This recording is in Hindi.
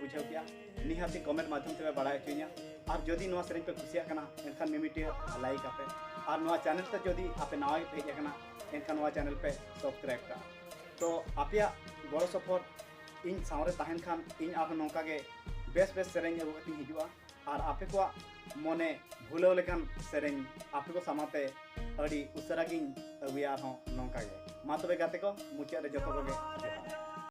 बुझाव किया निहाती कमेंट माध्यम से बड़ा हचुना और जदि नवा सेरें पे कुसियाकना एनखान मिमिटे लाइक आपे और नवा चैनल पे जदि आपे नवा हेज आकना एनखान नवा चैनल पे सब्सक्राइब का तो आपे गड़ो सपोर्ट इन सावरे तहन खान इन आप नौका के बेस बेस सेरें अगुकती हिजुआ और आपे को मने भूलव लेकान सेरें आपे को समाते अड़ी उसरा गिन अगुया नौका के मा तबे गाते को मुचाद रे जतो को